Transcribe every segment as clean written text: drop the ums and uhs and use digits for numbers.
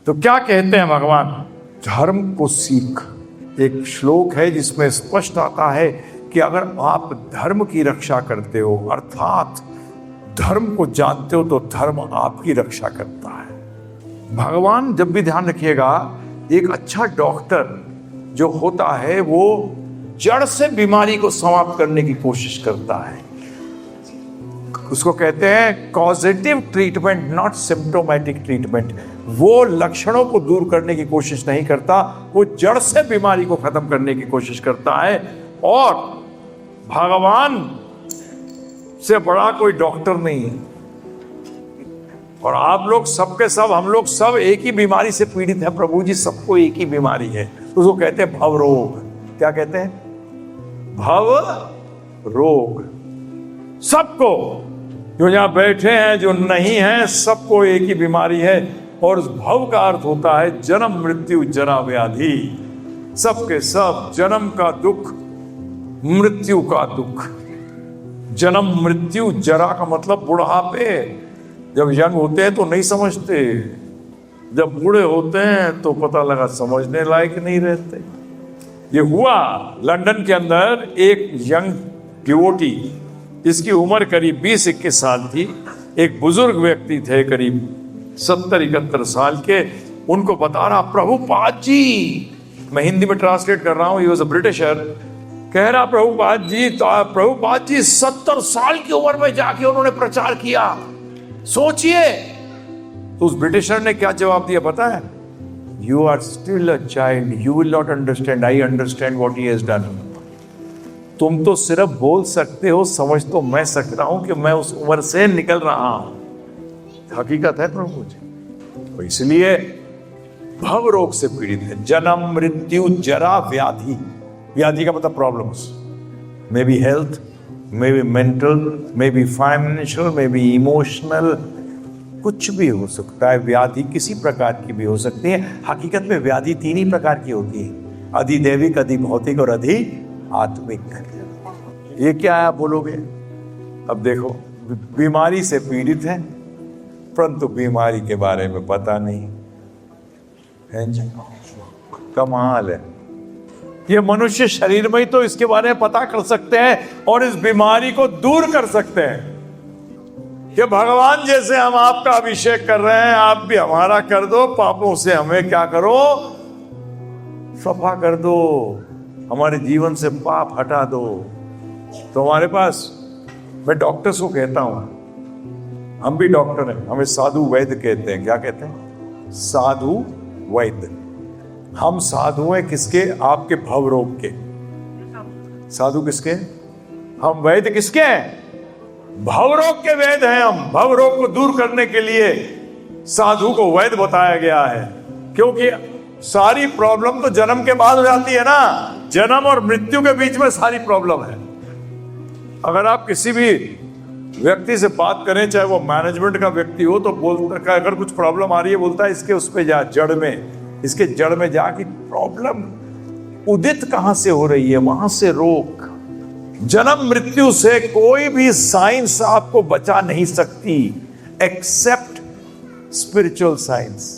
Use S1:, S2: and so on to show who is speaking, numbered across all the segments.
S1: तो क्या कहते हैं भगवान? धर्म को सीख। एक श्लोक है जिसमें स्पष्ट आता है कि अगर आप धर्म की रक्षा करते हो, अर्थात धर्म को जानते हो, तो धर्म आपकी रक्षा करता है। भगवान, जब भी ध्यान रखिएगा, एक अच्छा डॉक्टर जो होता है वो जड़ से बीमारी को समाप्त करने की कोशिश करता है। उसको कहते हैं causative treatment, not symptomatic treatment. वो लक्षणों को दूर करने की कोशिश नहीं करता, वो जड़ से बीमारी को खत्म करने की कोशिश करता है। और भगवान से बड़ा कोई डॉक्टर नहीं है। और आप लोग सबके सब, हम लोग सब एक ही बीमारी से पीड़ित हैं प्रभु जी, सबको एक ही बीमारी है। तो उसको कहते हैं भव रोग। क्या कहते हैं? भव रोग। सबको, जो यहां बैठे हैं, जो नहीं हैं, सबको एक ही बीमारी है। और उस भव का अर्थ होता है जन्म मृत्यु जरा व्याधि। सबके सब जन्म का दुख, मृत्यु का दुख। जन्म मृत्यु, जरा का मतलब बुढ़ापे। जब यंग होते हैं तो नहीं समझते, जब बूढ़े होते हैं तो पता लगा समझने लायक नहीं रहते। ये हुआ लंदन के अंदर, एक यंग डिवोटी जिसकी उम्र करीब 20-21 साल थी, एक बुजुर्ग व्यक्ति थे करीब 70-71 साल के, उनको बता रहा प्रभुपाद जी, मैं हिंदी में ट्रांसलेट कर रहा हूं, ही वाज अ ब्रिटिशर, कह रहा प्रभुपाद जी 70 साल की उम्र में जाके उन्होंने प्रचार किया, सोचिए। तो उस ब्रिटिशर ने क्या जवाब दिया पता है? You are still a child, you will not understand, I understand what he has done. तुम तो सिर्फ बोल सकते हो, समझ तो मैं सकता हूं कि मैं उस उम्र से निकल रहा हूं। हकीकत है प्रभु जी। तो इसलिए भव रोग से पीड़ित है। जन्म मृत्यु जरा व्याधि। व्याधि का मतलब problems, may be health, may be mental, may be financial, may be emotional, कुछ भी हो सकता है। व्याधि किसी प्रकार की भी हो सकती है। हकीकत में व्याधि 3 ही प्रकार की होती है, अधिदैविक, अधिभौतिक और अधि आत्मिक। ये क्या है आप बोलोगे? अब देखो, बीमारी से पीड़ित है परंतु बीमारी के बारे में पता नहीं है जी। कमाल है। ये मनुष्य शरीर में ही तो इसके बारे में पता कर सकते हैं और इस बीमारी को दूर कर सकते हैं। कि भगवान जैसे हम आपका अभिषेक कर रहे हैं, आप भी हमारा कर दो, पापों से हमें क्या करो, सफा कर दो, हमारे जीवन से पाप हटा दो। तो हमारे पास, मैं डॉक्टर्स को कहता हूं, हम भी डॉक्टर हैं, हमें साधु वैद्य कहते हैं। क्या कहते हैं? साधु वैद्य। हम साधु हैं किसके? आपके भव रोग के। साधु किसके? हम वैद्य किसके हैं? भव रोग के वैद्य हैं हम। भव रोग को दूर करने के लिए साधु को वैद्य बताया गया है, क्योंकि सारी प्रॉब्लम तो जन्म के बाद हो जाती है ना। जन्म और मृत्यु के बीच में सारी प्रॉब्लम है। अगर आप किसी भी व्यक्ति से बात करें, चाहे वो मैनेजमेंट का व्यक्ति हो, तो बोलता, अगर कुछ प्रॉब्लम आ रही है, बोलता है इसके उस पे जा, जड़ में, इसके जड़ में जा कि प्रॉब्लम उदित कहां से हो रही है, वहां से रोक। जन्म मृत्यु से कोई भी साइंस आपको बचा नहीं सकती, एक्सेप्ट स्पिरिचुअल साइंस।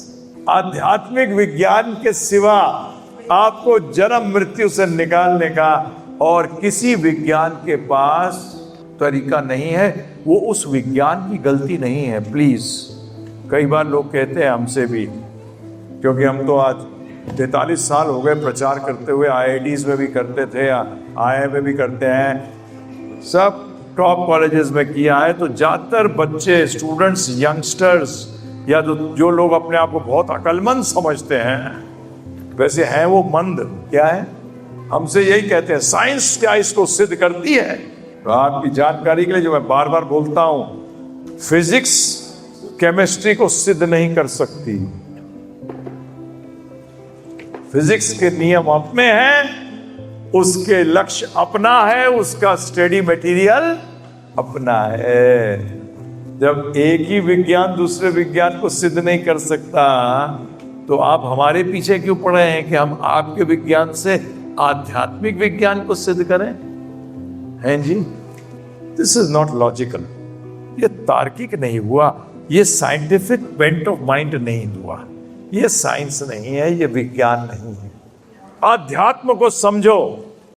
S1: आध्यात्मिक विज्ञान के सिवा आपको जन्म मृत्यु से निकालने का और किसी विज्ञान के पास तरीका नहीं है। वो उस विज्ञान की गलती नहीं है, प्लीज। कई बार लोग कहते हैं हमसे भी, क्योंकि हम तो आज 43 साल हो गए प्रचार करते हुए, IITs में भी करते थे, IIM में भी करते हैं, सब टॉप कॉलेजेस में किया है। तो ज्यादातर बच्चे, स्टूडेंट्स, यंगस्टर्स, या जो लोग अपने आप को बहुत अक्लमंद समझते हैं, वैसे हैं वो मंद। क्या है? हमसे यही कहते हैं साइंस क्या इसको सिद्ध करती है। तो आपकी जानकारी के लिए जो मैं बार बार बोलता हूं, फिजिक्स केमिस्ट्री को सिद्ध नहीं कर सकती। फिजिक्स के नियम अपने हैं, उसके लक्ष्य अपना है, उसका स्टडी मटेरियल अपना है। जब एक ही विज्ञान दूसरे विज्ञान को सिद्ध नहीं कर सकता, तो आप हमारे पीछे क्यों पड़े हैं कि हम आपके विज्ञान से आध्यात्मिक विज्ञान को सिद्ध करें? हैं जी? This is not logical. ये तार्किक नहीं हुआ, ये साइंटिफिक बेंट ऑफ माइंड नहीं हुआ, ये साइंस नहीं है, ये विज्ञान नहीं है। अध्यात्म को समझो।